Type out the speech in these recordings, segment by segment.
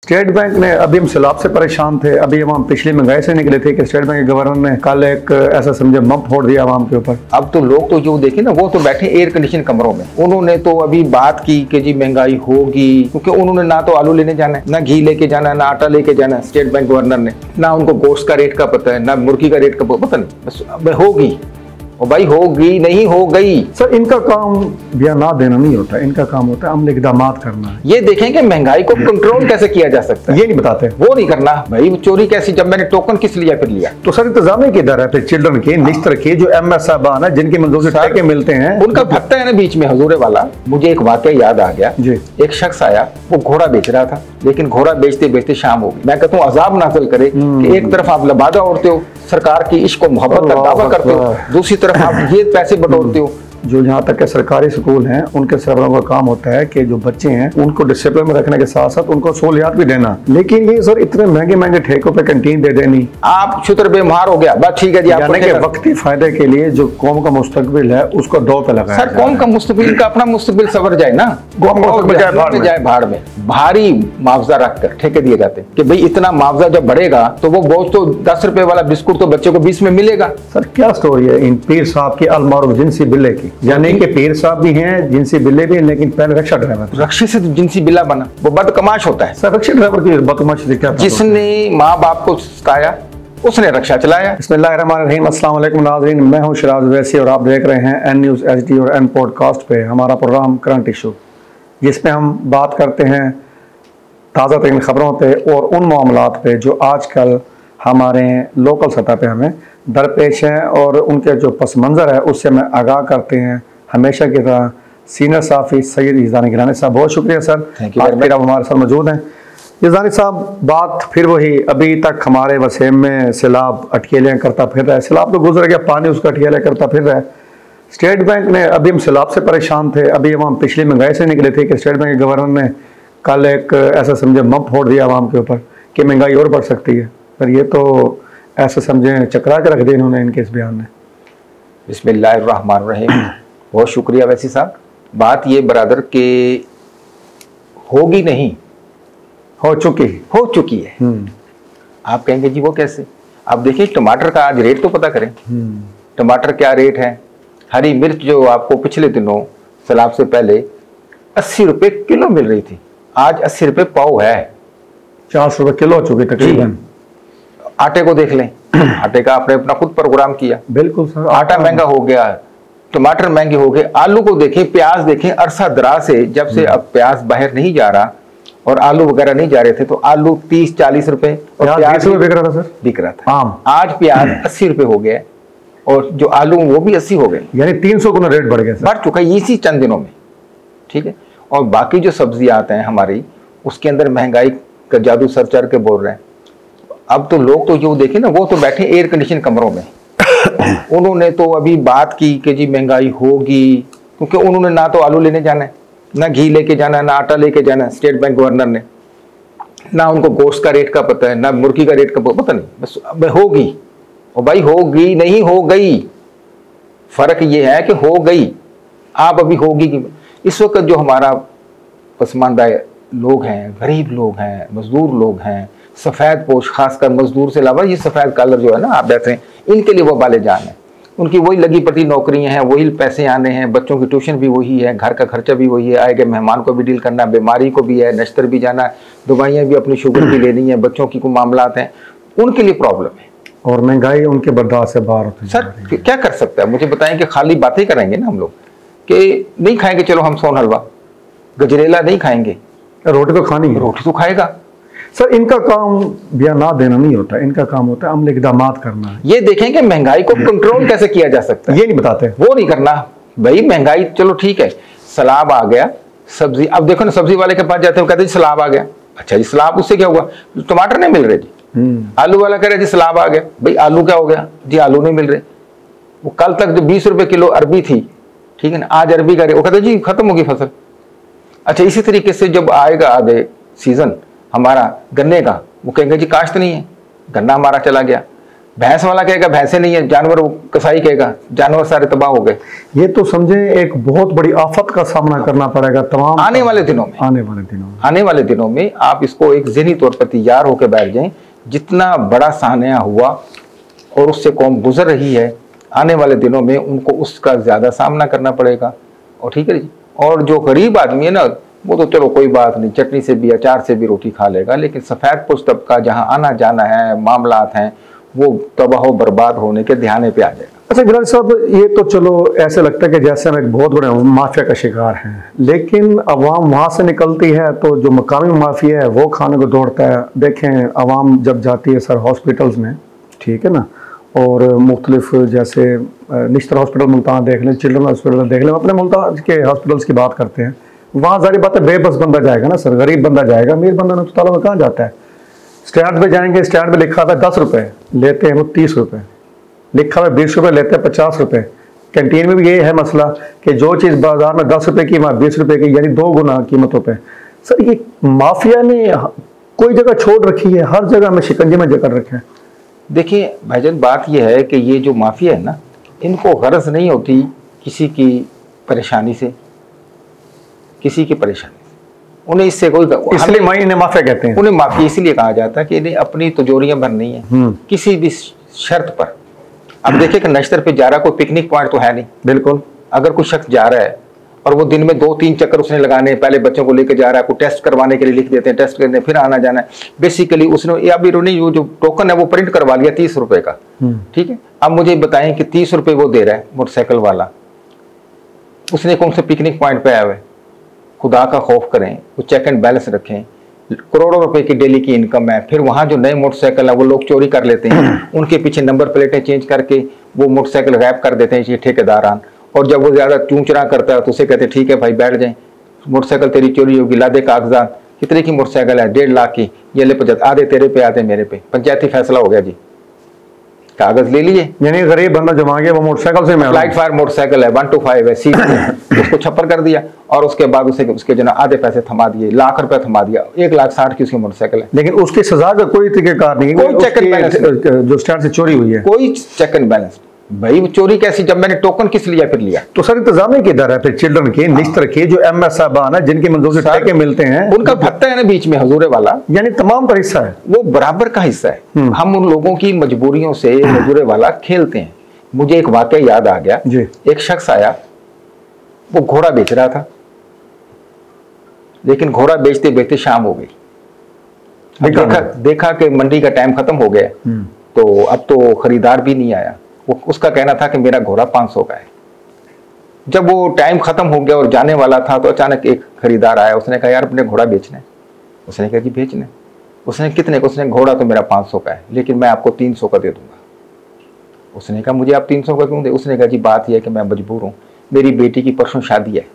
State bank ने अभी हम सैलाब से परेशान थे। अभी हम पिछली महंगाई से निकले थे कि स्टेट बैंक के गवर्नर ने कल एक ऐसा समझे बम फोड़ दिया आवाम के ऊपर। अब तो लोग तो जो देखे ना, वो तो बैठे एयर कंडीशन कमरों में। उन्होंने तो अभी बात की कि जी महंगाई होगी, क्योंकि उन्होंने ना तो आलू लेने जाना है, ना घी लेके जाना है, ना आटा लेके जाना है। स्टेट बैंक गवर्नर ने ना उनको गोश्त का रेट का पता है, ना मुर्गी का रेट का पता नहीं, बस अब होगी और भाई होगी नहीं हो गई। सर इनका काम बयान ना देना नहीं होता, इनका काम होता है अमल इक़दामात करना है। ये देखें कि महंगाई को कंट्रोल कैसे किया जा सकता है, ये नहीं बताते, वो नहीं करना भाई। चोरी कैसी, जब मैंने टोकन किस लिया फिर लिया। तो सर इंतजाम किधर है फिर चिल्ड्रन के निश्तर के जो MS साहबान है जिनकी मंजूर से टैके मिलते हैं, उनका भत्ता है ना बीच में हजूरे वाला। मुझे एक वाकया याद आ गया जी। एक शख्स आया, वो घोड़ा बेच रहा था, लेकिन घोड़ा बेचते बेचते शाम हो गई। मैं कहता हूँ अजाब नाज़िल करे कि एक तरफ आप लबादा ओढ़ते हो, सरकार की इश्क और मोहब्बत का दावा करते हो, दूसरी तरफ आप ये पैसे बटोरते हो। जो यहाँ तक के सरकारी स्कूल हैं उनके सरबराहों का काम होता है कि जो बच्चे हैं उनको डिसिप्लिन में रखने के साथ साथ उनको सहूलियात भी देना। लेकिन ये सर इतने महंगे महंगे ठेकों पे कैंटीन दे देनी, आप शुतर बेमार हो गया, बस ठीक है जी। यानी कि वक्ती फायदे के लिए जो कौम का मुस्तकबिल है उसको दो पे लगाया। सर कौम का मुस्तकबिल का अपना मुस्तकबिल सवर जाए ना, जाए भाड़ में। भारी मुआवजा रखकर ठेके दिए जाते हैं कि भाई इतना मुआवजा जब बढ़ेगा तो वो बोझ तो 10 रुपए वाला बिस्कुट तो बच्चे को 20 में मिलेगा। सर क्या स्टोरी है इन पीर साहब की अलमारूफ जिनसी बिल्ले की, यानी कि पीर साहब भी हैं जिनसी बिल्ले भी हैं, लेकिन पहले रक्षा ड्राइवर। रक्षी से जिनसी बिल्ला बना, वो बदकमाश होता है। सर रक्षा ड्राइवर की बदकमाशी क्या, जिसने माँ बाप को सताया उसने रक्षा चलाया। बिस्मिल्लाहिर्रहमानिर्रहीम। अस्सलाम वालेकुम नाज़रीन, मैं हूं शिराज वैसी और आप देख रहे हैं N News HD और N पॉडकास्ट पे हमारा प्रोग्राम करंट इशू, जिसमें हम बात करते हैं ताज़ा तरीन ख़बरों पे और उन मामलात पे जो आजकल हमारे लोकल सतह पे हमें दरपेश हैं और उनके जो पस मंज़र है उससे हमें आगाह करते हैं। हमेशा की तरह सीनियर साफ़ी सैयद ईज़ानी गिलानी साहब, बहुत शुक्रिया सर, फिर आप हमारे साथ मौजूद हैं। ईज़ानी साहब, बात फिर वही, अभी तक हमारे वसेम में सैलाब अटकेलियाँ करता फिर रहा है। सैलाब तो गुजर गया, पानी उसका अटकेलियाँ करता फिर रहा है। स्टेट बैंक ने अभी हम सैलाब से परेशान थे। अभी हम पिछली महंगाई से निकले थे कि स्टेट बैंक के गवर्नर ने कल एक ऐसा समझे बम फोड़ दिया आवाम के ऊपर कि महंगाई और बढ़ सकती है। पर ये तो ऐसा समझे चकरा के रख दिया इन्होंने इनके इस बयान ने। बिस्मिल्लाहिर्रहमानिर्रहीम। बहुत शुक्रिया वैसी साहब। बात ये बरादर के होगी नहीं, हो चुकी है। आप कहेंगे जी वो कैसे? आप देखिए टमाटर का आज रेट तो पता करें, टमाटर क्या रेट है। हरी मिर्च जो आपको पिछले दिनों सैलाब से पहले 80 रुपए किलो मिल रही थी, आज 80 रुपए पाव है, 400 रुपए किलो हो चुकी तकरीबन। आटे को देख लें, आटे का आपने अपना खुद प्रोग्राम किया। बिल्कुल सर, आटा महंगा हो गया, टमाटर महंगे हो गए। आलू को देखें, प्याज देखें, अरसा दराज से जब से अब प्याज बाहर नहीं जा रहा और आलू वगैरह नहीं जा रहे थे तो आलू 30-40 रुपए और प्याज बिक रहा था सर, बिक रहा था। आज प्याज 80 रुपए हो गया और जो आलू वो भी 80 हो गए, यानी 300 गुना रेट बढ़ गया, बढ़ चुका है इसी चंद दिनों में। ठीक है, और बाकी जो सब्जियां आते हैं हमारी, उसके अंदर महंगाई का जादू सर चढ़ के बोल रहे हैं। अब तो लोग तो जो देखे ना, वो तो बैठे एयर कंडीशन कमरों में। उन्होंने तो अभी बात की कि जी महंगाई होगी, क्योंकि उन्होंने ना तो आलू लेने जाना है, ना घी लेके जाना है, ना आटा लेके जाना है। स्टेट बैंक गवर्नर ने ना उनको गोश्त का रेट का पता है, ना मुर्गी का रेट का पता नहीं, बस अब होगी और भाई होगी नहीं हो गई। फर्क ये है कि हो गई, आप अभी होगी कि इस वक्त जो हमारा पसमानदा लोग हैं, गरीब लोग हैं, मजदूर लोग हैं, सफ़ेद पोश, खासकर मजदूर से अलावा ये सफ़ेद कलर जो है ना आप बैठे हैं, इनके लिए वो बाले जान है। उनकी वही लगी पड़ी नौकरियां हैं, वही पैसे आने हैं, बच्चों की ट्यूशन भी वही है, घर का खर्चा भी वही है, आए गए मेहमान को भी डील करना, बीमारी को भी है, नश्तर भी जाना है, दवाइयाँ भी अपनी शुगर की लेनी है, बच्चों की कोई मामलात हैं, उनके लिए प्रॉब्लम है। और महंगाई उनके बर्दाश्त से बाहर होती है। सर क्या कर सकता है? मुझे बताएं कि खाली बातें करेंगे ना हम लोग कि नहीं खाएंगे, चलो हम सोन हलवा, गजरेला नहीं खाएंगे, रोटी तो खानी है, रोटी तो खाएगा। सर इनका काम बयान ना देना नहीं होता, इनका काम होता है अमल इक़दामात करना है। ये देखें कि महंगाई को कंट्रोल कैसे किया जा सकता है, ये नहीं बताते, वो नहीं करना भाई। महंगाई चलो ठीक है, सैलाब आ गया, सब्जी, अब देखो ना सब्जी वाले के पास जाते हैं, कहते जी सैलाब आ गया। अच्छा जी सैलाब, उससे क्या हुआ? टमाटर नहीं मिल रहे जी। आलू वाला कह रहे जी सैलाब आ गया, भाई आलू क्या हो गया जी? आलू नहीं मिल रहे। वो कल तक जो 20 रुपए किलो अरबी थी, ठीक है ना, आज अरबी का रेट, वो कहते जी खत्म होगी फसल। अच्छा इसी तरीके से जब आएगा आगे सीजन हमारा गन्ने का, वो कहेंगे जी काश्त नहीं है, गन्ना हमारा चला गया। भैंस वाला कहेगा भैंसे नहीं है, जानवर कसाई कहेगा जानवर सारे तबाह हो गए। ये तो समझे एक बहुत बड़ी आफत का सामना करना पड़ेगा तमाम आने वाले दिनों में। आने वाले दिनों में आप इसको एक ज़हनी तौर पर तैयार होकर बैठ जाएं, जितना बड़ा साहनिया हुआ और उससे कौम गुजर रही है, आने वाले दिनों में उनको उसका ज्यादा सामना करना पड़ेगा। और ठीक है जी, और जो गरीब आदमी है ना, वो तो चलो कोई बात नहीं, चटनी से भी अचार से भी रोटी खा लेगा, लेकिन सफेद पोश तबका जहाँ आना जाना है, मामलात हैं, वो तबाह बर्बाद होने के ध्यान पे आ जाएगा। अच्छा गिलानी साहब, ये तो चलो ऐसे लगता है कि जैसे हम एक बहुत बड़े माफिया का शिकार हैं, लेकिन अवाम वहाँ से निकलती है तो जो मकामी माफिया है वो खाने को दौड़ता है। देखें अवाम जब जाती है सर हॉस्पिटल्स में, ठीक है ना, और मुख्तलिफ जैसे निश्तर हॉस्पिटल मुल्तान देख लें, चिल्ड्रन हॉस्पिटल देख लें, अपने मुल्तान के हॉस्पिटल्स की बात करते हैं, वहाँ सारी बात है बेबस बंदा जाएगा ना सर, गरीब बंदा जाएगा, अमीर बंदा अस्पतालों में कहाँ जाता है। स्टैंड पे जाएंगे, स्टैंड पे लिखा हुआ है 10 रुपये, लेते हैं वो 30 रुपये, लिखा हुआ है 20 रुपये, लेते हैं 50 रुपये। कैंटीन में भी ये है मसला कि जो चीज़ बाजार में 10 रुपये की, वहाँ 20 रुपये की, यानी 2 गुना कीमतों पे। सर ये माफिया ने कोई जगह छोड़ रखी है, हर जगह में शिकंजे में जकड़ रखे हैं। देखिए भाईजान, बात यह है कि ये जो माफिया है ना, इनको गरज नहीं होती किसी की परेशानी से, किसी की परेशानी से उन्हें इससे कोई, इसलिए इन्हें माफिया कहते हैं। उन्हें माफिया इसलिए कहा जाता है कि इन्हें अपनी तिजोरियां भरनी है किसी भी शर्त पर। अब देखिए कि नश्तर पे जा रहा, कोई पिकनिक पॉइंट तो है नहीं। बिल्कुल, अगर कोई शख्स जा रहा है और वो दिन में 2-3 चक्कर उसने लगाने, पहले बच्चों को लेकर जा रहा है, कोई टेस्ट करवाने के लिए लिख देते हैं, टेस्ट करने फिर आना जाना है, बेसिकली उसने अभी वो जो टोकन है वो प्रिंट करवा लिया 30 रुपए का, ठीक है। अब मुझे बताएं कि 30 रुपए वो दे रहा है मोटरसाइकिल वाला, उसने कौन से पिकनिक पॉइंट पे आया हुआ है। खुदा का खौफ करें, वो चेक एंड बैलेंस रखें, करोड़ों रुपए की डेली की इनकम है, फिर वहाँ जो नए मोटरसाइकिल है वो लोग चोरी कर लेते हैं, उनके पीछे नंबर प्लेटें चेंज करके वो मोटरसाइकिल गायब कर देते हैं ये ठेकेदार आन। और जब वो ज़्यादा चूंचरा करता है तो उसे कहते हैं ठीक है भाई बैठ जाए, मोटरसाइकिल तेरी चोरी होगी, ला दे कागजात, कितने की मोटरसाइकिल है, 1.5 लाख की, ये ले 50, आधे तेरे पे आधे मेरे पे, पंचायती फैसला हो गया जी, कागज ले लिए। यानी गरीब बंदा जो मांगे वो मोटरसाइकिल से, फ्लाइट फायर मोटरसाइकिल है, 125 है, सी उसको छप्पर कर दिया और उसके बाद उसके जो आधे पैसे थमा दिए, लाख रुपए थमा दिया, 1,60,000 की उसकी मोटरसाइकिल है। लेकिन उसकी सजा का कोई तरीकेकार नहीं, कोई चेक एंड बैलेंस जो स्टैंड से चोरी हुई है, कोई चेक एंड बैलेंस। भाई वो चोरी कैसी, जब मैंने टोकन किस लिया फिर लिया। तो सर इंतजाम किधर है फिर चिल्ड्रन के, निश्तर के जो MS साहबान है जिनकी मंजूर से टैके मिलते हैं, उनका भत्ता है ना बीच में हजूरे वाला, यानी तमाम पर हिस्सा है, वो बराबर का हिस्सा है। हम उन लोगों की मजबूरियों से हजूरे वाला खेलते हैं। मुझे एक वाकया याद आ गया जी। एक शख्स आया, वो घोड़ा बेच रहा था, लेकिन घोड़ा बेचते बेचते शाम हो गई। देखा कि मंडी का टाइम खत्म हो गया, तो अब तो खरीदार भी नहीं आया। वो उसका कहना था कि मेरा घोड़ा 500 का है। जब वो टाइम खत्म हो गया और जाने वाला था तो अचानक एक खरीदार आया, उसने कहा यार अपने घोड़ा बेचना है। उसने कहा जी बेचना है। उसने कितने को? उसने घोड़ा तो मेरा 500 का है, लेकिन मैं आपको 300 का दे दूंगा। उसने कहा मुझे आप 300 का क्यों दे? उसने कहा जी बात यह है कि मैं मजबूर हूँ, मेरी बेटी की परसों शादी है,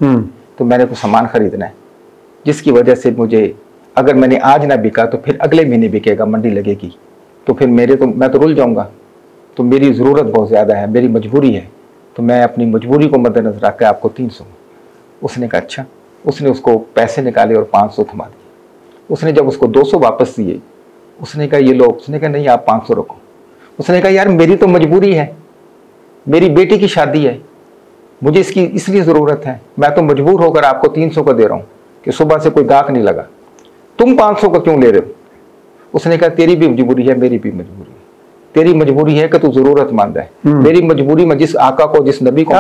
तो मैंने कुछ सामान खरीदना है, जिसकी वजह से मुझे, अगर मैंने आज ना बिका तो फिर अगले महीने बिकेगा, मंडी लगेगी, तो फिर मैं तो रुल जाऊंगा। तो मेरी ज़रूरत बहुत ज़्यादा है, मेरी मजबूरी है, तो मैं अपनी मजबूरी को मद्देनजर रख कर आपको 300। उसने कहा अच्छा। उसने उसको पैसे निकाले और 500 थमा दिए। उसने जब उसको 200 वापस दिए, उसने कहा ये लो। उसने कहा नहीं आप 500 रखो। उसने कहा यार मेरी तो मजबूरी है, मेरी बेटी की शादी है, मुझे इसकी इसलिए ज़रूरत है, मैं तो मजबूर होकर आपको 300 का दे रहा हूँ कि सुबह से कोई गाहक नहीं लगा, तुम 500 का क्यों ले रहे हो? उसने कहा तेरी भी मजबूरी है, मेरी भी मजबूरी है। तेरी मजबूरी है कि तू जरूरतमंद है, मेरी मजबूरी में जिस आका को, जिस नबी को,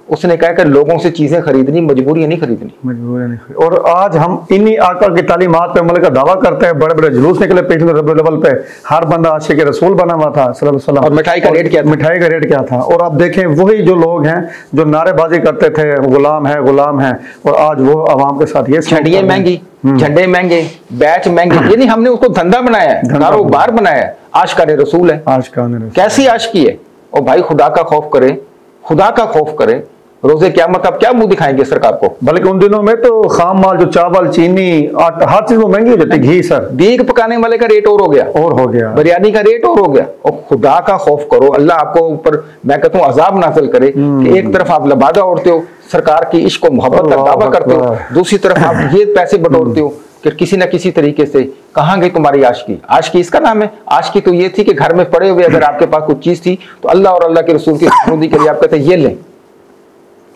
उसने कहा कि लोगों से चीजें खरीदनी, मजबूरियां नहीं खरीदनी, मजबूरियां नहीं खरीदनी। और आज हम इन्हीं आका की तालीमात पे अमल का दावा करते हैं। बड़े बड़े जुलूस निकले पिछले रबीउल अव्वल पे, हर बंदा आशिक रसूल बना हुआ था सल्लल्लाहु अलैहि वसल्लम। और मिठाई का रेट क्या था? मिठाई का रेट क्या था? और आप देखें वही जो लोग हैं जो नारेबाजी करते थे गुलाम है गुलाम है, और आज वो आवाम के साथ ये छड़ियाँ महंगी, झंडे महंगे, बैच महंगे, यानी हमने उसको धंधा बनाया है, कारोबार बनाया है। आशिकाने रसूल है, आशिकाने रसूल, कैसी आशिकी है। और भाई खुदा का खौफ करें, खुदा का खौफ करें। रोजे क़यामत आप क्या मुंह दिखाएंगे सरकार को? बल्कि उन दिनों में तो खाम माल जो चावल, चीनी, आटा, हर चीज वो महंगी हो जाती, घी सर, दीग पकाने वाले का रेट और हो गया, बिरयानी का रेट और हो गया। और खुदा का खौफ करो, अल्लाह आपको ऊपर मैं कहता हूँ अजाब नाज़िल करे कि एक तरफ आप लबादा ओढ़ते हो, सरकार की इश्क और मोहब्बत का दावा करते हो, दूसरी तरफ आप ये पैसे बटोरते हो, कि किसी ना किसी तरीके से कहाँ गई तुम्हारी आशिकी। आशिकी इसका नाम है। आशिकी तो ये थी कि घर में पड़े हुए अगर आपके पास कुछ चीज थी तो अल्लाह और अल्लाह के रसूल की खुदी के लिए आप कहते ये लें।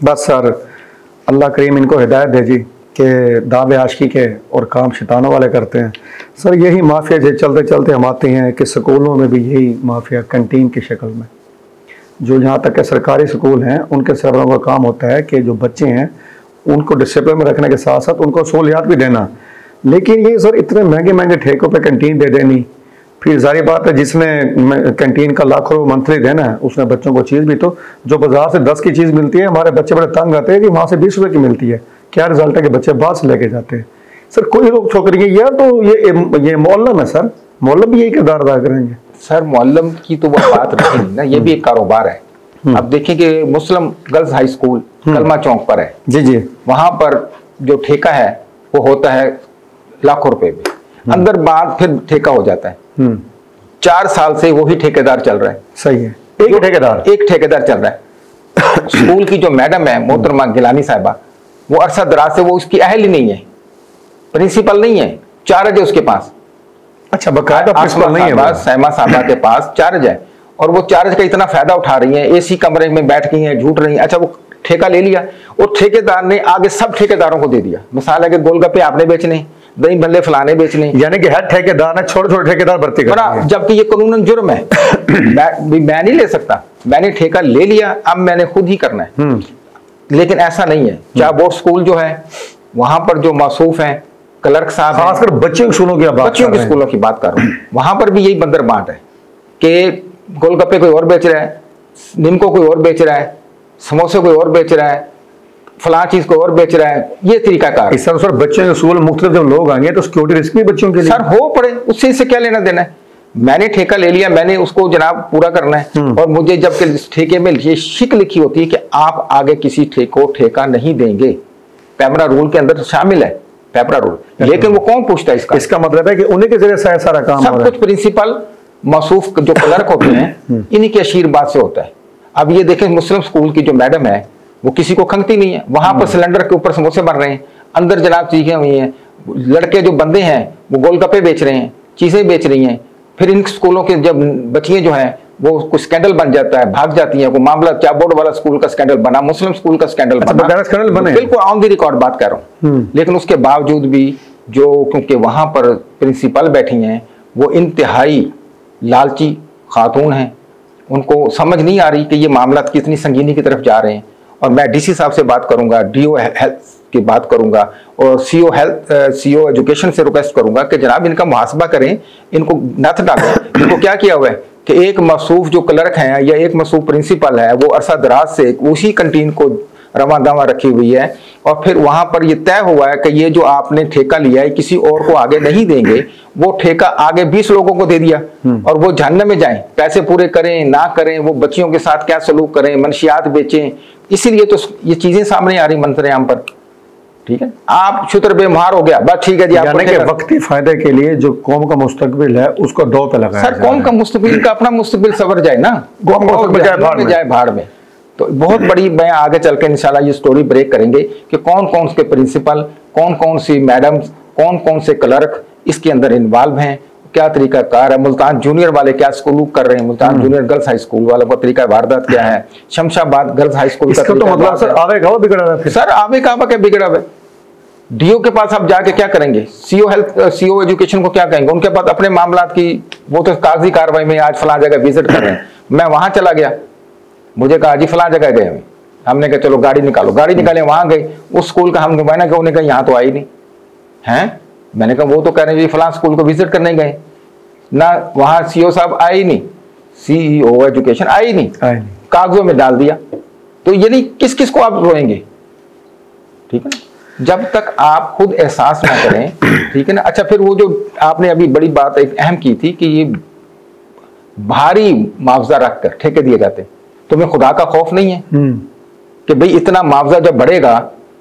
बस सर अल्लाह करीम इनको हिदायत दे जी कि दावे आशिकी के और काम शैतानों वाले करते हैं। सर यही माफिया जो चलते चलते हम आते हैं कि स्कूलों में भी यही माफिया कैंटीन की शक्ल में, जो यहाँ तक के सरकारी स्कूल हैं उनके सरबराहों का काम होता है कि जो बच्चे हैं उनको डिसिप्लिन में रखने के साथ साथ उनको सहूलियात भी देना। लेकिन ये सर इतने महंगे महंगे ठेकों पे कैंटीन दे देनी, फिर जारी बात है जिसने कैंटीन का लाखों मंथली देना है उसने बच्चों को चीज़ भी, तो जो बाजार से 10 की चीज़ मिलती है हमारे बच्चे बड़े तंग आते हैं कि वहाँ से 20 रुपये की मिलती है। क्या रिजल्ट है कि बच्चे बाद से लेके जाते हैं। सर कोई लोग छोकरेंगे यार तो ये मोहल्लम है सर, मोहल्लम भी यही किरदार अदा करेंगे। सर मोहल्लम की तो वो बात रही नहीं ना, ये भी एक कारोबार है। अब देखिए कि मुस्लिम गर्ल्स हाई स्कूल कलमा चौक पर है जी जी, वहां पर जो ठेका है वो होता है लाखों रुपए में, अंदर बाहर फिर ठेका हो जाता है। 4 साल से वही ठेकेदार चल रहा है। सही है, एक ठेकेदार चल रहा है। स्कूल की जो मैडम है मोहतरमा गिलानी साहिबा, वो अरसा दराज से वो उसकी अहल ही नहीं है, प्रिंसिपल नहीं है, चार्ज है उसके पास। अच्छा बकायदा प्रिंसिपल नहीं है, सहमा साहबा के पास चार्ज है और वो चार्ज का इतना फायदा उठा रही है, एसी कमरे में बैठ गई है, झूठ रही है। अच्छा वो ठेका ले लिया और ठेकेदार ने आगे सब ठेकेदारों को दे दिया। मिसाल है कि गोलगप्पे आपने बेचने, दही भल्ले फलाने बेचने, यानी कि हर ठेकेदार ने छोटे छोटे ठेकेदार भर्ती कर दिए, जबकि ये कानूनन जुर्म है। मैं नहीं ले सकता, मैंने ठेका ले लिया, अब मैंने खुद ही करना है। लेकिन ऐसा नहीं है। चाहे बोर्ड स्कूल जो है वहां पर जो मौसूफ है क्लर्क साहब, खासकर बच्चों के स्कूलों की बात कर रहा हूँ, वहां पर भी यही बंदर बांट है कि गोलगप्पे कोई और बेच रहा है, निमको कोई और बेच रहा है, समोसे कोई और बेच रहा है, फलां चीज कोई और बेच रहा है। ये तरीकाकार। सर बच्चों के स्कूल मुख्तलिफ जब लोग आएंगे तो सिक्योरिटी रिस्क भी बच्चों के लिए सर हो पड़े, उससे इससे क्या लेना देना है। मैंने ठेका ले लिया, मैंने उसको जनाब पूरा करना है। और मुझे जब ठेके में ये शिक लिखी होती है कि आप आगे किसी ठेका नहीं देंगे, पैमरा रूल के अंदर शामिल है पैमरा रूल, लेकिन वो कौन पूछता है इसका मतलब है कि उन्हीं के जरिए सारा काम सब कुछ प्रिंसिपल मौसूफ जो क्लर्क होते हैं इन्हीं के आशीर्वाद से होता है। अब ये देखें मुस्लिम स्कूल की जो मैडम है वो किसी को खंगती नहीं है, वहां पर सिलेंडर के ऊपर समोसे बन रहे हैं, अंदर जनाब चीजें हुई हैं, लड़के जो बंदे हैं वो गोलगप्पे बेच रहे हैं, चीजें बेच रही हैं। फिर इन स्कूलों के जब बच्चियां जो हैं वो कुछ स्कैंडल बन जाता है, भाग जाती हैं। कोई मामला क्या बोर्ड वाला स्कूल का स्कैंडल बना, मुस्लिम स्कूल का स्कैंडल बना, बिल्कुल ऑन द रिकॉर्ड बात कर रहा हूँ। लेकिन उसके बावजूद भी जो, क्योंकि वहां पर प्रिंसिपल बैठी हैं वो इंतहाई लालची खातून हैं, उनको समझ नहीं आ रही कि ये मामला कितनी संगीनी की तरफ जा रहे हैं। और मैं डीसी साहब से बात करूंगा, डीओ हेल्थ की बात करूंगा और सीओ एजुकेशन से रिक्वेस्ट करूंगा कि जनाब इनका मुहासबा करें, इनको नथ डालें। इनको क्या किया हुआ है कि एक मसूफ जो क्लर्क हैं या एक मसूफ प्रिंसिपल है वो अरसा दराज से उसी कंटीन को रवा दवा रखी हुई है और फिर वहां पर ये तय हुआ है कि ये जो आपने ठेका लिया है किसी और को आगे नहीं देंगे। वो ठेका आगे 20 लोगों को दे दिया और वो जहन्नम में जाएं, पैसे पूरे करें ना करें, वो बच्चियों के साथ क्या सलूक करें, मनशियात बेचें। इसीलिए तो ये चीजें सामने आ रही मंजर-ए-आम पर। ठीक है, आप शुक्र बेमुहार हो गया, बस ठीक है जी। आप वक्ती फायदे के लिए जो कौम का मुस्तकबिल है उसको दो पे लगाया सर, कौम का मुस्तकबिल का अपना मुस्तकबिल सवर जाए ना, कौम का जाए भाड़ में। तो बहुत बड़ी, मैं आगे चल के इंशाल्लाह ये स्टोरी ब्रेक करेंगे कि कौन कौन से प्रिंसिपल, कौन कौन सी मैडम्स, कौन कौन से क्लर्क इसके अंदर इन्वॉल्व हैं, क्या तरीका कार है, मुल्तान जूनियर वाले क्या सलूक कर रहे हैं, Multan junior girls high school वालों का तरीका वारदात क्या है, शमशाबाद गर्ल्स हाई स्कूल का तो मतलब सर आवे का बिगड़ा है। सर आवे का क्या बिगड़ा है। डीओ के पास आप जाके क्या करेंगे, सीओ हेल्थ, सीओ एजुकेशन को क्या कहेंगे, उनके पास अपने मामलात की, वो तो कागजी कार्रवाई में आज फला जगह विजिट कर रहे हैं। मैं वहां चला गया, मुझे कहा जी फला जगह गए हमने कहा चलो गाड़ी निकालो, गाड़ी निकाले, वहां गए, उस स्कूल का हम मैंने कहा, उन्हें कहा यहाँ तो आई नहीं है। मैंने कहा वो तो कह रहे हैं फला स्कूल को विजिट करने गए ना, वहां सीओ साहब आए ही नहीं, सीईओ एजुकेशन आई नहीं, कागजों में डाल दिया। तो ये नहीं, किस किस को आप रोएंगे। ठीक है, जब तक आप खुद एहसास ना करें। ठीक है ना। अच्छा, फिर वो जो आपने अभी बड़ी बात एक अहम की थी कि ये भारी मुआवजा रखकर ठेके दिए जाते, तुम्हें खुदा का खौफ नहीं है कि भाई इतना मुआवजा जब बढ़ेगा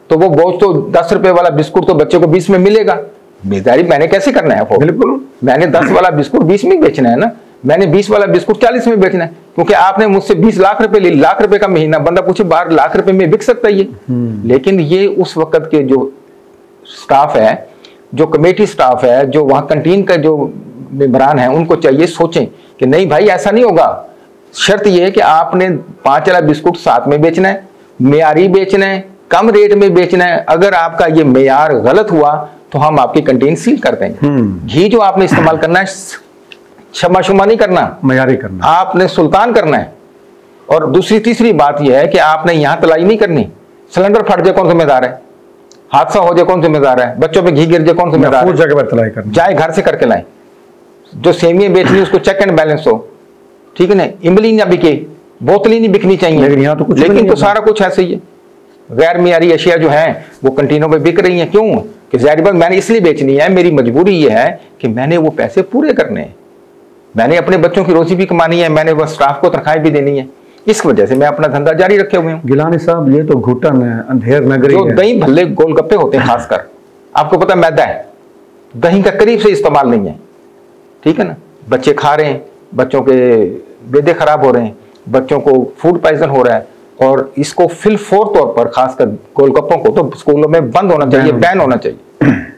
तो वो बोझ तो 10 रुपए वाला बिस्कुट तो बच्चे को 20 में मिलेगा। बेदारी मैंने कैसे करना है, बिल्कुल मैंने 10 वाला बिस्कुट 20 में बेचना है ना, मैंने 20 वाला बिस्कुट 40 में बेचना है, क्योंकि आपने मुझसे 20 लाख रुपए ले, लाख रुपए का महीना, बंदा पूछे 12 लाख रुपए में बिक सकता है ये। लेकिन ये उस वक्त के जो स्टाफ है जो कमेटी स्टाफ है, जो वहाँ कंटीन का जो मेंबरान है, उनको चाहिए सोचें कि नहीं भाई ऐसा नहीं होगा। शर्त यह है कि आपने 5 वाला बिस्कुट साथ में बेचना है, मेयारी बेचना है, कम रेट में बेचना है। अगर आपका ये मेयार गलत हुआ तो हम आपकी कंटीन सील कर देंगे। घी जो आपने इस्तेमाल करना है, क्षमा शुमा नहीं करना, मयारी करना, आपने सुल्तान करना है। और दूसरी तीसरी बात यह है कि आपने यहां तलाई नहीं करनी। सिलेंडर फट जाए कौन जिम्मेदार है, हादसा हो जाए कौन जिम्मेदार है, बच्चों पे घी गिर जाए कौन जिम्मेदार है, जगह पर तलाई करनी, जाए घर से करके लाएं। जो सेवियां बेचनी उसको चेक एंड बैलेंस हो, ठीक है ना, इमली ना बिके, बोतल ही नहीं बिकनी चाहिए, लेकिन यहाँ तो कुछ लेकिन तो सारा कुछ ऐसे ही है। गैर मियारी अशिया जो है वो कंटीनों में बिक रही है। क्यों कि ज़ाहिर बात मैंने इसलिए बेचनी है, मेरी मजबूरी ये है कि मैंने वो पैसे पूरे करने हैं, मैंने अपने बच्चों की रोजी भी कमानी है, मैंने वो स्टाफ को तनख्वाहें भी देनी है, इस वजह से मैं अपना धंधा जारी रखे हुए हूँ। गिलानी साहब ये तो घुटन है, अंधेर नगरी जो है। दही भल्ले गोलगप्पे होते हैं खासकर, आपको पता मैदा है, दही का करीब से इस्तेमाल नहीं है, ठीक है ना। बच्चे खा रहे हैं, बच्चों के बेदे खराब हो रहे हैं, बच्चों को फूड पॉइजन हो रहा है, और इसको फिलफोर तौर पर खासकर गोलगप्पों को तो स्कूलों में बंद होना चाहिए, बैन होना चाहिए।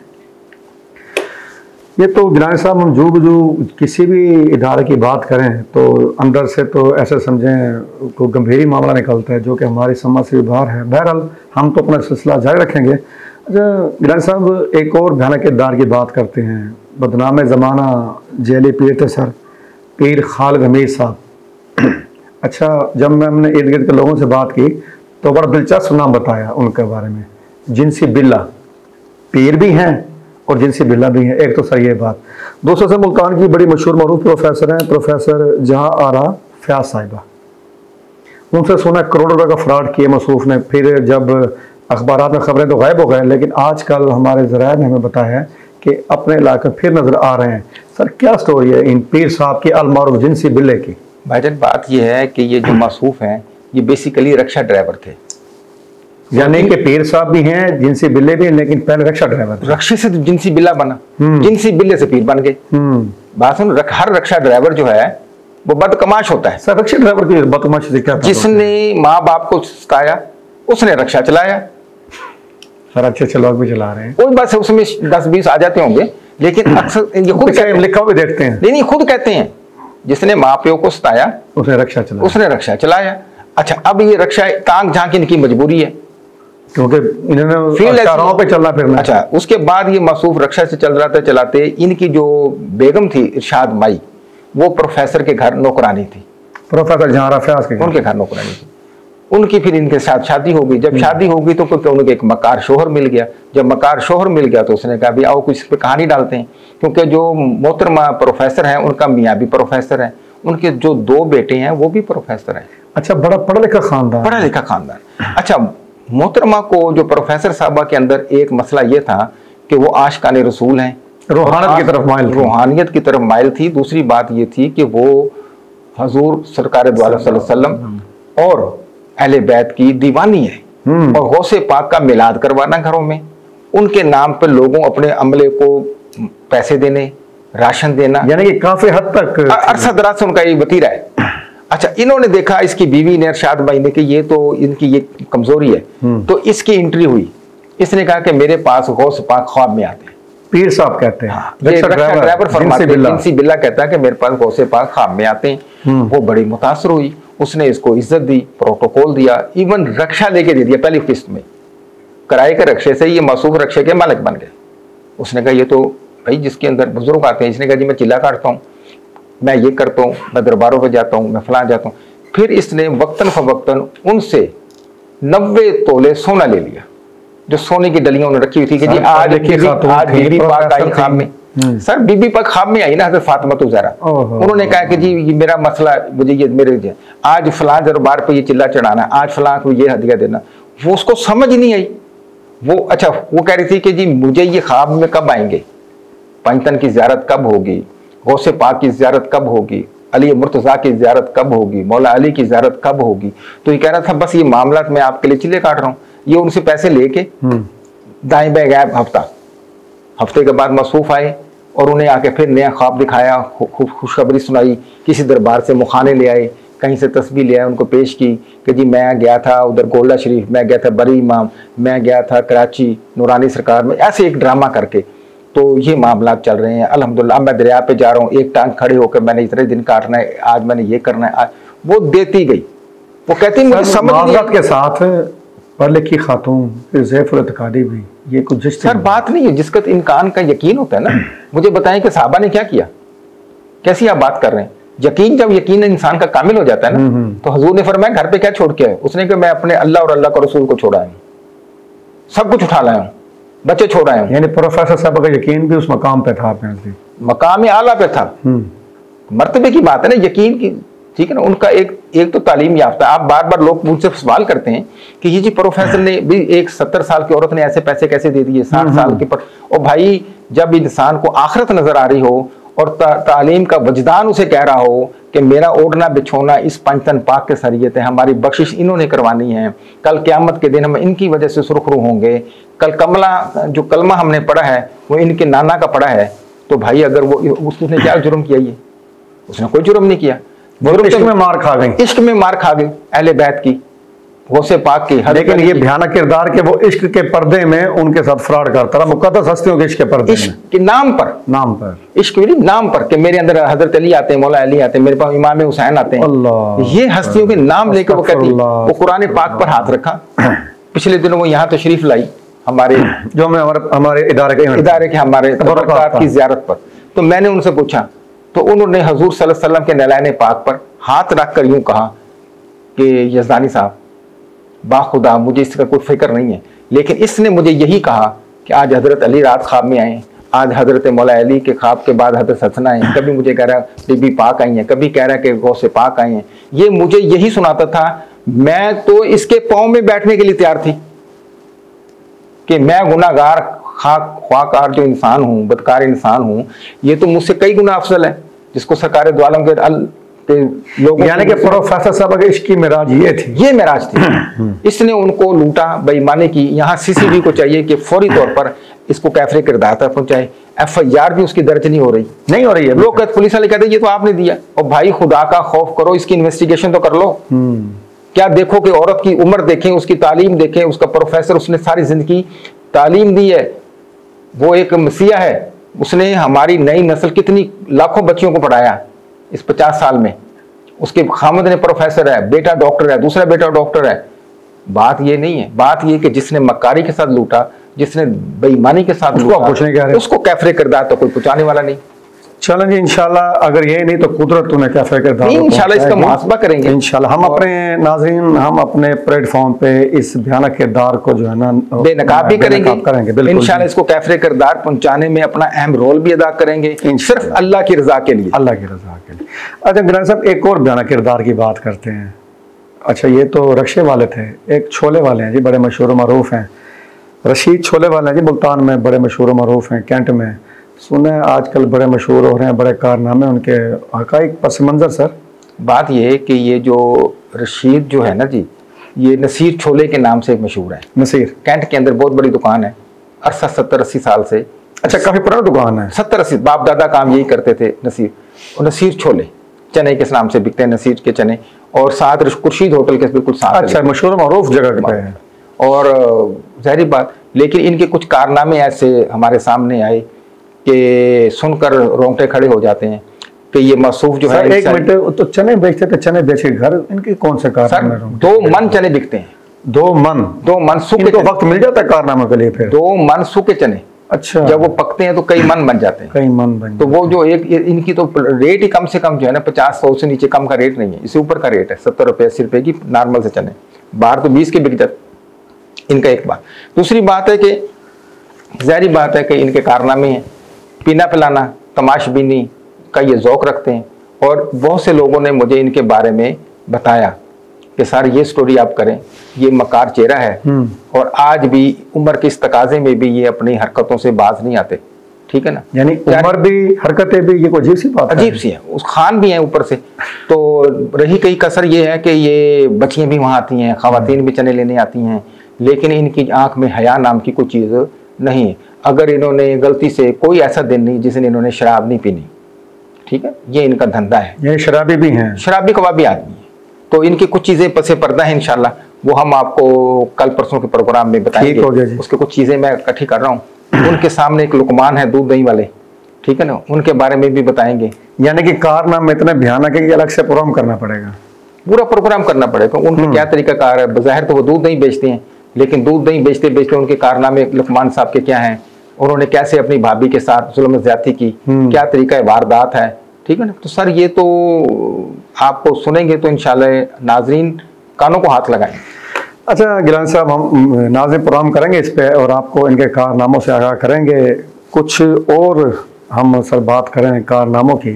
ये तो गिलानी साहब हम जो किसी भी इदारे की बात करें तो अंदर से तो ऐसे समझें को गंभीरी मामला निकलता है जो कि हमारी समझ से बाहर है। बहरहाल हम तो अपना सिलसिला जारी रखेंगे। अच्छा गिलानी साहब एक और भयानक इदार की बात करते हैं, बदनाम ज़माना जेली पीर थे सर पीर खालिद हमीद साहब। अच्छा जब मैं हमने इर्द गिर्द के लोगों से बात की तो बड़ा दिलचस्प नाम बताया उनके बारे में, जिनसी बिल्ला, पीर भी हैं और जिनसी बिल्ला भी है। एक तो सर ये बात। दूसरा से मुल्तान की बड़ी मशहूर मरूफ प्रोफेसर हैं प्रोफेसर जहां आरा फयाज साहिबा, उनसे सुना करोड़ों रुपए का फ्रॉड किए मसूफ ने। फिर जब अखबारात में खबरें तो गायब हो गए, लेकिन आजकल हमारे ज़राए ने हमें बताया है कि अपने इलाके फिर नज़र आ रहे हैं। सर क्या स्टोरी है इन पीर साहब की अलमारूफ जिनसी बिल्ले की? भाईजान बात यह है कि ये जो मसूफ हैं ये बेसिकली रिक्शा ड्राइवर थे, यानी कि पीर साहब भी हैं जिनसी बिल्ले भी हैं, लेकिन पहले रिक्शा ड्राइवर थे। रक्षे से जिनसी बिल्ला बना, जिनसी बिल्ले से पीर बन गए। बात सुन, हर रिक्शा ड्राइवर जो है वो बदकमाश होता है। सर रिक्शा ड्राइवर की बदकमाशी से क्या? जिसने माँ बाप को सिखाया उसने रिक्शा चलाया। सर अच्छे लोग भी चला रहे हैं, कोई बात है, उसमें 10-20 आ जाते होंगे, लेकिन अक्सर ये खुद लिखा भी देखते हैं। नहीं, खुद कहते हैं जिसने माँ प्यो को सिखाया उसने रिक्शा चलाया। अच्छा अब ये रिक्शा तांग झांक इनकी मजबूरी है क्योंकि इन्होंने चारों पे चलना फिरना। अच्छा उसके बाद ये मसूफ रिक्शा से चल रहा था, चलाते इनकी जो बेगम थी इरशाद माई, वो प्रोफेसर के घर नौकरानी थी, प्रोफेसर जहां फयाज के उनके घर नौकरानी थी। उनकी फिर इनके साथ शादी हो गई। जब शादी हो गई तो उनको एक मकार शोहर मिल गया। जब मकार शोहर मिल गया तो उसने कहा भी आओ कुछ इस पर कहानी डालते हैं, क्योंकि जो मोहतरमा प्रोफेसर हैं उनका मियाँ भी प्रोफेसर है, उनके जो 2 बेटे हैं वो भी प्रोफेसर हैं। अच्छा बड़ा पढ़ा लिखा खानदान। अच्छा मोहतरमा को जो प्रोफेसर साहबा के अंदर एक मसला ये था कि वो आशिकाने रसूल हैं, रूहानियत की तरफ माइल थी। दूसरी बात ये थी कि वो हजूर सरकार दो आलम सल्लल्लाहु अलैहि वसल्लम और अहले बैत की दीवानी है और गौसे पाक का मिलाद करवाना घरों में, उनके नाम पर लोगों अपने अमले को पैसे देने, राशन देना, यानी कि काफी हद तक अरसा दराज से उनका ये वतीरा है। अच्छा इन्होंने देखा इसकी बीवी ने अरशाद भाई ने कि ये तो इनकी ये कमजोरी है, तो इसकी एंट्री हुई। इसने कहा कि मेरे पास गौस पाक ख्वाब में आते हैं। पीर साहब कहते हैं, ड्राइवर फरमाते हैं, जिनसी बिल्ला कहता है कि मेरे पास गौसे पाक ख्वाब में आते हैं। वो बड़ी मुतासर हुई, उसने इसको इज्जत दी, प्रोटोकॉल दिया, इवन रक्षा लेके दे दिया। पहली किस्त में किराए के रक्षे से ये मसूफ रक्षे के मालिक बन गए। उसने कहा ये तो भाई जिसके अंदर बुजुर्ग आते हैं। इसने कहा जी मैं चिल्ला काटता हूँ, मैं ये करता हूँ, मैं दरबारों पे जाता हूँ, मैं फलां जाता हूँ। फिर इसने वक्तन फवक्तन उनसे 90 तोले सोना ले लिया, जो सोने की डलियां उन्होंने रखी हुई थी कि जी आज बीबी पाक आई ख्वाब में। सर बीबी पाक ख्वाब में आई ना हज़रत फातिमा ज़हरा, उन्होंने कहा कि जी ये मेरा मसला, मुझे ये मेरे आज फलां दरबार पे ये चिल्ला चढ़ाना, आज फलां को ये हदिया देना। वो उसको समझ नहीं आई। वो अच्छा वो कह रही थी कि जी मुझे ये ख्वाब में कब आएंगे, पंचतन की ज़ियारत कब होगी, गौसे पाक की ज़ियारत कब होगी, अली मुर्तज़ा की ज़ियारत कब होगी, मौला अली की ज़ियारत कब होगी। तो ये कह रहा था बस ये मामला मैं आपके लिए चिल्ले काट रहा हूँ। ये उनसे पैसे लेके दाएं बाएं गैप हफ्ते के बाद मसूफ आए और उन्हें आके फिर नया ख्वाब दिखाया, खुशखबरी सुनाई, किसी दरबार से मुखाने ले आए, कहीं से तस्बीह ले आए, उनको पेश की कि जी मैं गया था उधर गोल्डा शरीफ, मैं गया था बरी इमाम, मैं गया था कराची नूरानी सरकार में, ऐसे एक ड्रामा करके तो ये मामला चल रहे हैं। अल्हम्दुलिल्लाह मैं दरिया पे जा रहा हूँ, एक टांग खड़े होकर मैंने इतने दिन काटना है, आज मैंने ये करना है, वो देती गई। वो कहती मुझे समझ नहीं के साथ पढ़ लिखी खातून ज़ैफ़ुल इत्क़ादी भी, ये कुछ सर बात नहीं है जिसका इम्कान का यकीन होता है ना। मुझे बताएं कि साहबा ने क्या किया, कैसी आप बात कर रहे हैं। यकीन, जब यकीन इंसान का कामिल हो जाता है ना, तो हुजूर ने फरमाया घर पे क्या छोड़ के आए? उसने कहा मैं अपने अल्लाह और अल्लाह के रसूल को छोड़ा हूँ, सब कुछ उठा लाया हूँ, बच्चे छोड़ आया हूँ। यानी प्रोफेसर साहब का यकीन भी उस मकाम पे था, मकाम आला पे था। मर्तबे की बात है ना, यकीन की, ठीक है ना। उनका एक तो तालीम याफ्ता। आप बार बार लोग मुझसे सवाल करते हैं कि ये जी प्रोफेसर ने भी, एक 70 साल की औरत ने ऐसे पैसे कैसे दे दिए 60 साल के पर। और भाई जब इंसान को आखिरत नजर आ रही हो और तालीम का वजदान उसे कह रहा हो कि मेरा ओढ़ना बिछोना इस पंचतन पाक के शरीयत है, हमारी बख्शिश इन्होंने करवानी है, कल क़यामत के दिन हम इनकी वजह से सुरखरू होंगे, कल जो कलमा हमने पढ़ा है वो इनके नाना का पढ़ा है, तो भाई अगर वो उसने क्या जुर्म किया? ये उसने कोई जुर्म नहीं किया। इश्क में मार खा गई, इश्क में मार खा गई अहले बैत की, गौसे पाक की। लेकिन ये भयानक किरदार के वो इश्क के पर्दे में उनके साथ फ्रॉड करता रहा, मुकद्दस हस्तियों के इश्क के पर्दे इश्क के नाम पर इश्क के नाम पर कि मेरे अंदर हजरत अली आते हैं, मौला अली आते हैं, मेरे पास इमाम हुसैन आते हैं, ये हस्तियों के नाम लेकर वो कहती, वो कुरान पाक पर हाथ रखा। पिछले दिनों वो यहाँ तशरीफ लाई हमारे जो मैं हमारे इदारे के हमारे तबरकात की ज़ियारत पर। तो मैंने उनसे पूछा, तो उन्होंने हजूर सल्लल्लाहु अलैहि वसल्लम के नैलाने पाक पर हाथ रख कर यूं कहा कि यज़दानी साहब बाखुदा मुझे इसका कोई फिक्र नहीं है, लेकिन इसने मुझे यही कहा कि आज हजरत अली रात ख्वाब में आए, आज हजरत मौला अली के ख्वाब के बाद हजरत हसन आए, कभी मुझे कह रहा है बीबी पाक आई हैं, कभी कह रहा है कि गौसे पाक आई हैं। ये मुझे यही सुनाता था। मैं तो इसके पाँव में बैठने के लिए तैयार थी कि मैं गुनाहगार ख्वाकार जो इंसान हूँ, बदकार इंसान हूँ, ये तो मुझसे कई गुना अफजल है जिसको सरकार दो आलम के लोग, यानी कि प्रोफेसर साहब के इश्क की मिराज ये मिराज थी। इसने उनको लूटा, बेईमानी की। यहाँ सीसीबी को चाहिए कि फौरी तौर पर इसको कैफरे किरदार तक पहुंचाए। FIR भी उसकी दर्ज नहीं हो रही है। लोग पुलिस वाले कहते हैं ये तो आपने दिया। और भाई खुदा का खौफ करो, इसकी इन्वेस्टिगेशन तो कर लो। क्या देखो कि औरत की उम्र देखें, उसकी तालीम देखें, उसका प्रोफेसर, उसने सारी जिंदगी तालीम दी है, वो एक मसीहा है, उसने हमारी नई नस्ल कितनी लाखों बच्चियों को पढ़ाया इस 50 साल में। उसके खामद ने प्रोफेसर है, बेटा डॉक्टर है, दूसरा बेटा डॉक्टर है। बात ये नहीं है, बात ये कि जिसने मक्कारी के साथ लूटा, जिसने बेईमानी के साथ लूटा, उसको कैफरे किरदार तो कोई पहुंचाने वाला नहीं। चलें जी, इंशाल्लाह अगर ये नहीं तो कुदरत तुम्हें कैफरे किरदार इंशाल्लाह इसका मुहासबा करेंगे। इंशाल्लाह हम अपने नाज़रीन, हम अपने प्लेटफॉर्म पे इस भयानक किरदार को जो है ना बेनकाब भी करेंगे इंशाल्लाह। इसको कैफरे किरदार पहुंचाने में अपना अहम रोल भी अदा करेंगे, सिर्फ अल्लाह की रजा के लिए। अच्छा गिलानी साहब, एक और भयानक किरदार की बात करते हैं। अच्छा, ये तो रक्शे वाले थे, एक छोले वाले हैं जी, बड़े मशहूर मरूफ हैं। रशीद छोले वाले हैं जी, मुल्तान में बड़े मशहूर मरूफ हैं, कैंट में। सुने आजकल बड़े मशहूर हो रहे हैं, बड़े कारनामे उनके, हकाइक पस मंज़र। सर बात ये है कि ये जो रशीद जो है ना जी, ये नसीर छोले के नाम से मशहूर है। नसीर कैंट के अंदर बहुत बड़ी दुकान है, अरसा 70-80 साल से। अच्छा, काफ़ी पुरानी दुकान है। 70-80 बाप दादा काम यही करते थे। नसीर और नसीर छोले चने के नाम से बिकते हैं, नसीर के चने। और साथ खुर्शीद होटल के बिल्कुल साथ। अच्छा, मशहूर मरूफ जगह पे है। और जाहिर बात, लेकिन इनके कुछ कारनामे ऐसे हमारे सामने आए कि सुनकर रोंगटे खड़े हो जाते हैं कि ये मसूफ जो है। एक मिनट, तो चने बेचते थे, चने बेचे घर, इनके कौन से कारनामे? 2 मन चने बिकते हैं। 2 मन सूखे तो वक्त मिल जाता है कारनामे के लिए फिर? 2 मन सूखे चने। अच्छा, जब वो पकते हैं तो कई मन बन जाते हैं। कई मन बन तो वो जो एक इनकी तो रेट ही कम से कम जो है ना 50-100 से नीचे कम का रेट नहीं है, इससे ऊपर का रेट है। 70 रुपये 80 रुपये की नॉर्मल से चने, बाहर तो 20 के बिक जाते। इनका एक बात। दूसरी बात है कि जाहिर बात है कि इनके कारनामे हैं, पीना पिलाना, तमाशबीनी का ये ज़ौक़ रखते हैं। और बहुत से लोगों ने मुझे इनके बारे में बताया कि सर ये स्टोरी आप करें, ये मकार चेहरा है और आज भी उम्र के इस तकाजे में भी ये अपनी हरकतों से बाज नहीं आते। ठीक है ना, यानी उम्र भी हरकतें भी, ये कोई अजीब सी बात है, अजीब सी है। उस खान भी हैं ऊपर से। तो रही कई कसर ये है कि ये बच्चियाँ भी वहाँ आती हैं, ख़वातीन भी चने लेने आती हैं, लेकिन इनकी आँख में हया नाम की कोई चीज़ नहीं है। अगर इन्होंने गलती से कोई ऐसा दिन नहीं जिसने इन्होंने शराब नहीं पीनी, ठीक है, ये इनका धंधा है। ये शराबी भी हैं, शराबी कबाबी आदमी है। तो इनकी कुछ चीज़ें पसे पर्दा है, इंशाल्लाह वो हम आपको कल परसों के प्रोग्राम में बताएंगे। उसके कुछ चीज़ें मैं इकट्ठी कर रहा हूँ, उनके सामने एक लुकमान है दूध दही वाले, ठीक है ना, उनके बारे में भी बताएंगे। यानी कि कारनामे इतने भयानक है कि अलग से प्रोग्राम करना पड़ेगा, पूरा प्रोग्राम करना पड़ेगा। उनका क्या तरीका कार है, बज़ाहिर तो वो दूध दही बेचते हैं, लेकिन दूध दही बेचते बेचते उनके कारनामे लुकमान साहब के क्या हैं, उन्होंने कैसे अपनी भाभी के साथ जुल्म ज्यादती की, क्या तरीका वारदात है, ठीक है ना। तो सर ये तो आपको सुनेंगे तो इंशाल्लाह नाजरीन कानों को हाथ लगाएं। अच्छा गिलानी साहब, हम नाज़रीन प्रोग्राम करेंगे इस पे और आपको इनके कारनामों से आगाह करेंगे। कुछ और हम सर बात करें कारनामों की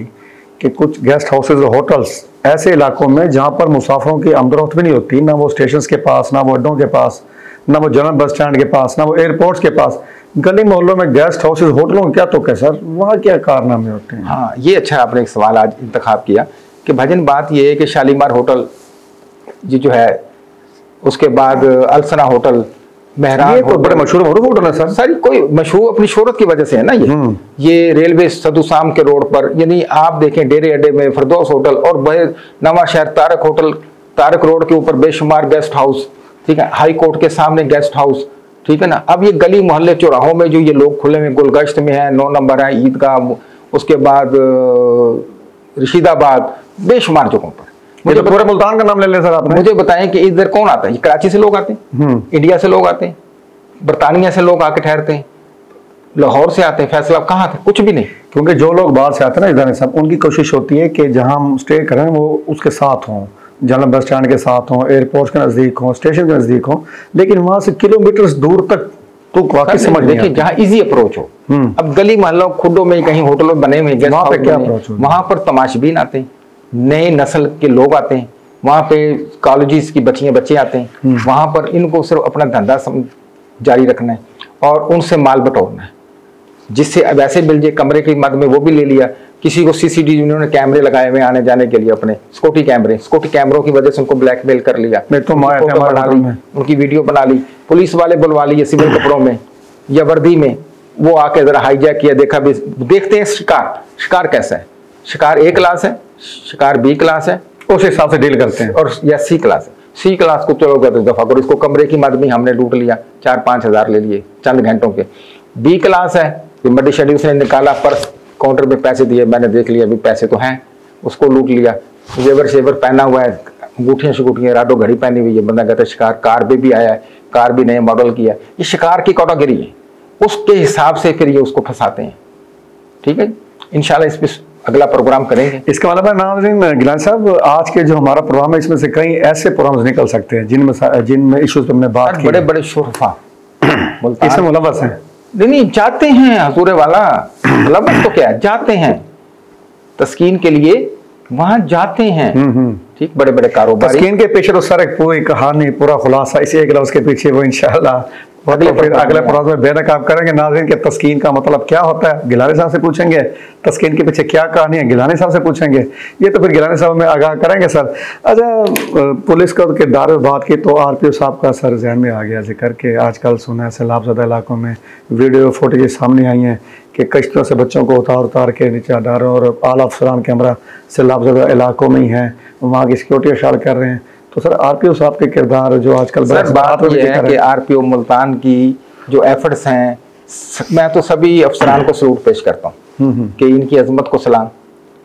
कि कुछ गेस्ट हाउसेज और होटल्स ऐसे इलाकों में जहाँ पर मुसाफिरों की आमदोरफ्त भी नहीं होती, ना वो स्टेशन के पास, ना वो अड्डों के पास, ना वो जनरल बस स्टैंड के पास, ना वो एयरपोर्ट्स के पास, गली मोहल्लों में गेस्ट हाउसेज होटलों में क्या तो क्या सर, वहाँ क्या कारनामे होते हैं? हाँ, ये अच्छा आपने एक सवाल आज इंतखाब किया कि भाजन बात ये है कि शालीमार होटल ये जो है, उसके बाद अल्सना होटल, मेहरान, ये तो बड़े मशहूर होटल है सर। सारी कोई मशहूर अपनी शोहरत की वजह से है ना ये रेलवे सदुसाम के रोड पर, यानी आप देखें डेरे अड्डे में फिरदौस होटल और नवा शहर तारक होटल, तारक रोड के ऊपर बेशुमार गेस्ट हाउस, ठीक है, हाई कोर्ट के सामने गेस्ट हाउस, ठीक है ना। अब ये गली मोहल्ले चौराहों में जो ये लोग खुले में, गुलगश्त में है, 9 नंबर है, ईदगाह, उसके बाद रशीदाबाद, बेशुमार जगहों पर। मुझे पूरे मुल्तान का नाम ले लें सर आपने। मुझे बताएं कि इधर कौन आता है? कराची से लोग आते हैं, इंडिया से लोग आते हैं, बरतानिया से लोग आके ठहरते हैं, लाहौर से आते हैं, फैसला कहाँ थे? कुछ भी नहीं। क्योंकि जो लोग बाहर से आते हैं ना इधर सब, उनकी कोशिश होती है कि जहां हम स्टे करें वो उसके साथ हों, जनरल बस स्टैंड के साथ हों, एयरपोर्ट के नज़दीक हों, स्टेशन के नज़दीक हों, लेकिन वहां से किलोमीटर दूर तक तो वाकई समझ नहीं देखिए जहाँ इजी अप्रोच हो। अब गली मोहल्लों खुडों में कहीं होटलों बने हुए, वहां पे क्या अप्रोच हो? वहां पर तमाशबीन आते हैं, नए नस्ल के लोग आते हैं, वहां पे कॉलेजेस की बच्चियां बच्चे आते हैं, वहां पर इनको सिर्फ अपना धंधा जारी रखना है और उनसे माल बटोरना है, जिससे अब ऐसे मिल जाए कमरे की मद में वो भी ले लिया। किसी को सीसीटीवी उन्होंने कैमरे लगाए हुए आने जाने के लिए, अपने सिक्योरिटी कैमरों की वजह से उनको ब्लैकमेल कर लिया, बना ली, उनकी वीडियो बना ली, पुलिस वाले बुलवा लिए सिविल कपड़ों में या वर्दी में, वो आके जरा हाईजैक किया, देखा भी देखते हैं शिकार कैसा है, शिकार A क्लास है, शिकार B क्लास है, उस हिसाब से डील करते हैं, और या C क्लास है। C क्लास को चलो तो दफा करो, इसको कमरे की मद में हमने लूट लिया, 4-5 हज़ार ले लिए चंद घंटों के। B क्लास है, मड्डी शड्डी उसने निकाला, पर्स काउंटर पे पैसे दिए, मैंने देख लिया भी पैसे तो हैं, उसको लूट लिया, जेवर शेवर पहना हुआ है, अंगूठियाँ शगूठियाँ, राडो घड़ी पहनी हुई है, बंदा कहता है शिकार, कार पे भी आया है, कार भी नए मॉडल की है, ये शिकार की कैटेगरी है, उसके हिसाब से फिर ये उसको फंसाते हैं। ठीक है, इंशाल्लाह इस पे अगला प्रोग्राम करेंगे। इसका मतलब है नाज़रीन गिलानी साहब, आज के जो हमारा प्रोग्राम है इसमें से कई ऐसे प्रोग्राम निकल सकते हैं जिनमें इश्यूज पे हमने बात की, बड़े बड़े शुरफा इसमें मुलव्वस हैं। नहीं जाते हैं हजूर वाला, मुलव्वस तो क्या है, जाते हैं तस्कीन के लिए, वहां जाते हैं, ठीक, बड़े बड़े कारोबार। तस्कीन के पीछे तो सर एक पूरी कहानी, पूरा खुलासा इसी एक लफ्ज़ के पीछे, वो इंशाल्लाह तो फिर अगले प्रोग्राम में बेनकाब करेंगे नाज़रीन के तस्कीन का मतलब क्या होता है, गिलानी साहब से पूछेंगे, तस्कीन के पीछे क्या कहानी है गिलानी साहब से पूछेंगे, ये तो फिर गिलानी साहब में आगाह करेंगे सर। अच्छा, पुलिस का किरदार में बात की तो RPO साहब का सर जहन में आ गया जिक्र के आजकल सुना है सैलाबज़दा इलाकों में वीडियो फुटेज सामने आई हैं कि कश्तियों से बच्चों को उतार के नीचे डाल रहे हैं और आला अफसरान कैमरा सैलाबज़दा इलाकों में ही हैं, वहाँ की सिक्योरिटी अशार कर रहे हैं। तो सर RPO साहब के किरदार जो आजकल बात यह है कि RPO मुल्तान की जो एफर्ट्स हैं, मैं तो सभी अफसरान को सलूट पेश करता हूँ कि इनकी अजमत को सलाम,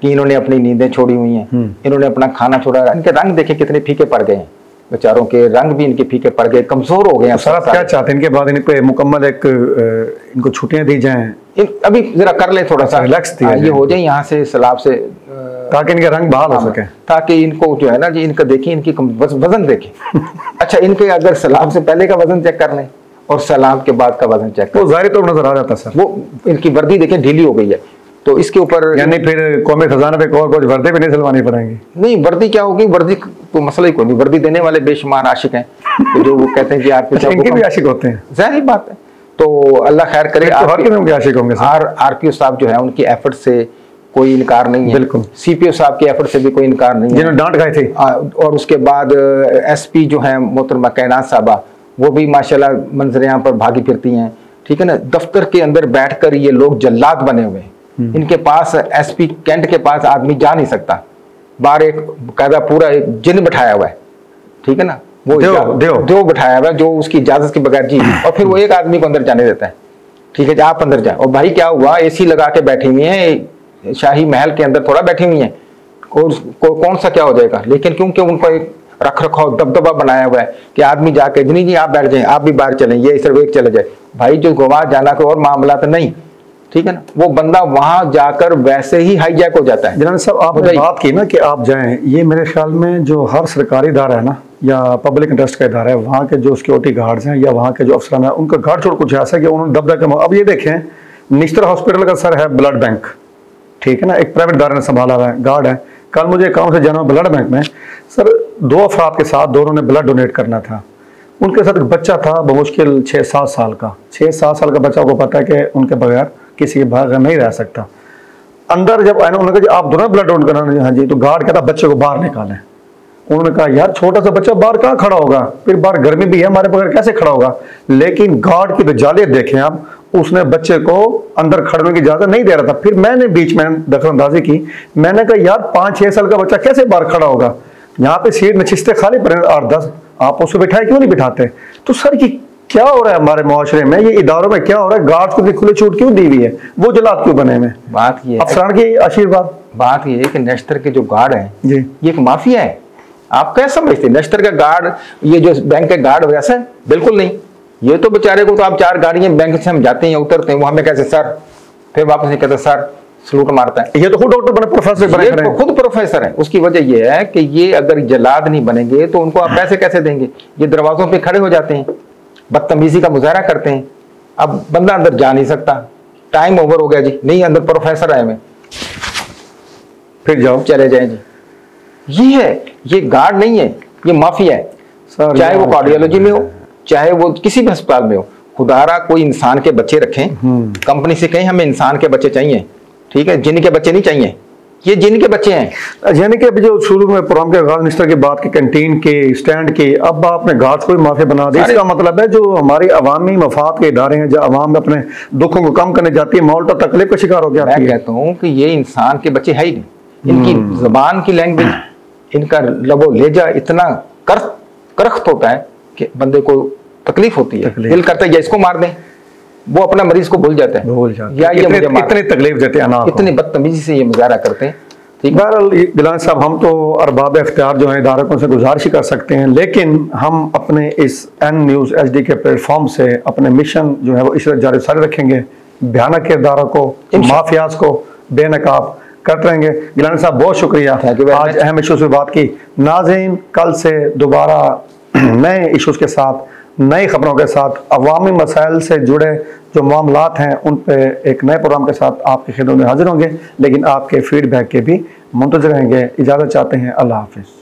कि इन्होंने अपनी नींदें छोड़ी हुई हैं, इन्होंने अपना खाना छोड़ा, इनके रंग देखे कितने फीके पड़ गए हैं, बेचारों के रंग भी इनके फीके पड़ गए, कमजोर हो गए हैं। सर आप क्या चाहते हैं इनके बाद इन पे मुकम्मल एक इनको छुट्टियां दी जाएं, अभी जरा कर ले थोड़ा सा रिलैक्स दिया ये हो जाए यहाँ से सलाब से, ताकि इनके रंग बहाल हो सके, ताकि इनको जो है ना जी, इनका देखिए, इनकी वजन देखें अच्छा, इनके अगर सलाब से पहले का वजन चेक कर लें और सलाब के बाद का वजन चेक कर, वो जाहिर तौर नजर आ जाता सर, वो इनकी वर्दी देखें ढीली हो गई है, तो इसके ऊपर यानी फिर कौमी खजाना पे और कुछ वर्दी भी नहीं सिलवानी पड़ेंगी। नहीं, वर्दी क्या होगी, वर्दी तो मसला ही कोई नहीं, वर्दी देने वाले बेशुमार आशिक हैं तो जो वो कहते हैं कि RPO इनके भी आशिक होते हैं, जाहिर बात है। तो अल्लाह खैर करे, आशिक होंगे। RPO साहब जो है उनकी एफर्ट से कोई इनकार नहीं है, बिल्कुल। CPO साहब के एफर्ट से भी कोई इनकार नहीं है, जिन्होंने डांट खाई थी। और उसके बाद SP जो है मोहतरमा कायनात साहबा, वो भी माशाल्लाह मंजर यहाँ पर भागी फिरती हैं, ठीक है ना। दफ्तर के अंदर बैठकर ये लोग जल्लाद बने हुए हैं, इनके पास SP कैंट के पास आदमी जा नहीं सकता, बाहर एक कायदा पूरा एक जिन बैठाया हुआ है, ठीक है ना, वो दो बैठाया हुआ है जो उसकी इजाजत के बगैर जी, और फिर वो एक आदमी को अंदर जाने देता है, ठीक है, आप अंदर जाए। और भाई क्या हुआ, एसी लगा के बैठी हुई है शाही महल के अंदर, थोड़ा बैठी हुई है, कौन सा क्या हो जाएगा। लेकिन क्योंकि उनको एक रख रखाव दबदबा बनाया हुआ है कि आदमी जाके नहीं जी आप बैठ जाए, आप भी बाहर चलें, ये सिर्फ एक चले जाए। भाई जो गोवा जाना कोई और मामला तो नहीं, ठीक है ना, वो बंदा वहां जाकर वैसे ही हाईजैक हो जाता है। जनाब साहब आपने बात की ना कि आप जाएं, ये मेरे ख्याल में जो हर सरकारी इदारा है ना या पब्लिक इंटरेस्ट का इदारा है, वहाँ के जो सिक्योरिटी गार्ड्स हैं या वहाँ के जो अफसरान हैं, उनका गार्ड छोड़ कुछ ऐसा कि उन्होंने दबदा के। अब ये देखें, निश्तर हॉस्पिटल का सर है ब्लड बैंक, ठीक है ना, एक प्राइवेट इदारे ने संभाला हुआ है, गार्ड है। कल मुझे अकाउंट से जाना ब्लड बैंक में, सर 2 अफराद के साथ, दोनों ने ब्लड डोनेट करना था। उनके साथ एक बच्चा था बमुश्किल 6-7 साल का। 6-7 साल का बच्चा को पता है कि उनके बगैर किसी के बगैर नहीं रह सकता। अंदर जब आए उन्होंने कहा आप दोनों ब्लड डोनेट करना, हाँ जी, तो गार्ड कहता बच्चे को बाहर निकालें। उन्होंने कहा यार छोटा सा बच्चा बाहर कहाँ खड़ा होगा, फिर बाहर गर्मी भी है, हमारे बगैर कैसे खड़ा होगा। लेकिन गार्ड की रजालियत देखें आप, उसने बच्चे को अंदर खड़े होने की इजाजत नहीं दे रहा था। फिर मैंने बीच में दखलंदाजी की, मैंने कहा यार 5-6 साल का बच्चा कैसे बाहर खड़ा होगा, यहाँ पे सीट नशिस्तें खाली पड़े 8-10, आप उसको बिठाए क्यों नहीं बिठाते। तो सर ये क्या हो रहा है हमारे मुआशरे में, ये इदारों में क्या हो रहा है, गार्ड को खुली छूट क्यों दी हुई है, वो जलाद क्यों बने में। बात ये अफसरान की आशीर्वाद, बात ये है कि नश्तर के जो गार्ड हैं जी, ये एक माफिया है। आप क्या समझते हैं नश्तर का गार्ड, ये जो बैंक के गार्ड वैसा है? बिल्कुल नहीं। ये तो बेचारे को तो आप 4 गाड़ियां बैंक से हम जाते हैं उतरते हैं, वो हमें कैसे सर, फिर वापस नहीं कहते सर, सलूट मारता है। ये तो खुद डॉक्टर बने, प्रोफेसर बने, तो खुद प्रोफेसर है। उसकी वजह ये है कि ये अगर जलाद नहीं बनेंगे तो उनको आप पैसे कैसे देंगे। ये दरवाजों पे खड़े हो जाते हैं, बदतमीजी का मुजाहरा करते हैं। अब बंदा अंदर जा नहीं सकता, टाइम ओवर हो गया जी, नहीं अंदर प्रोफेसर आए में, फिर जाओ चले जाए जी। ये है, ये गार्ड नहीं है, ये माफिया है। चाहे वो कार्डियोलॉजी में हो, चाहे वो किसी भी अस्पताल में हो। खुदारा कोई इंसान के बच्चे रखें, कंपनी से कहें हमें इंसान के बच्चे चाहिए, ठीक है, जिन के बच्चे नहीं चाहिए, ये जिन के बच्चे हैं। यानी कि जो शुरू में प्रोग्राम के गार्ड मिनिस्टर की बात की, कैंटीन के, स्टैंड के, अब आपने गार्ड को भी माफिया बना दिया। इसका मतलब है जो हमारी अवामी मफाद के इदारे हैं, जो अवाम में अपने दुखों को कम करने जाती है, मौल तो तकलीफ का शिकार हो गया। मैं कहता हूँ कि ये इंसान के बच्चे है ही नहीं। इनकी जबान की लैंग्वेज, इनका लबो लेजा इतना करख्त होता है कि बंदे को तकलीफ होती है, दिल करता है या इसको मार दें, वो अपना मरीज को भूल जाता है, या ये मुझे इतनी तकलीफ देते हैं, इतनी बदतमीजी से ये मुजाहरा करते हैं। ठीक, बहरहाल गिलानी साहब, हम तो अरबाब इख्तियार जो है इदारों से गुजारिश कर सकते हैं, लेकिन हम अपने इस N News HD के प्लेटफॉर्म से अपने मिशन जो है वो इस जारी सारे रखेंगे, भयानक किरदारों को, माफियाज को बेनकाब करते रहेंगे। गिलानी साहब बहुत शुक्रिया, आज अहम इशूज पे बात की। नाज़रीन, कल से दोबारा नए इशूज के साथ, नई खबरों के साथ, अवामी मसाइल से जुड़े जो मामलात हैं उन पे एक नए प्रोग्राम के साथ आपकी खिदमत में हाजिर होंगे, लेकिन आपके फीडबैक के भी मुंतज़िर रहेंगे। इजाज़त चाहते हैं, अल्लाह हाफिज़।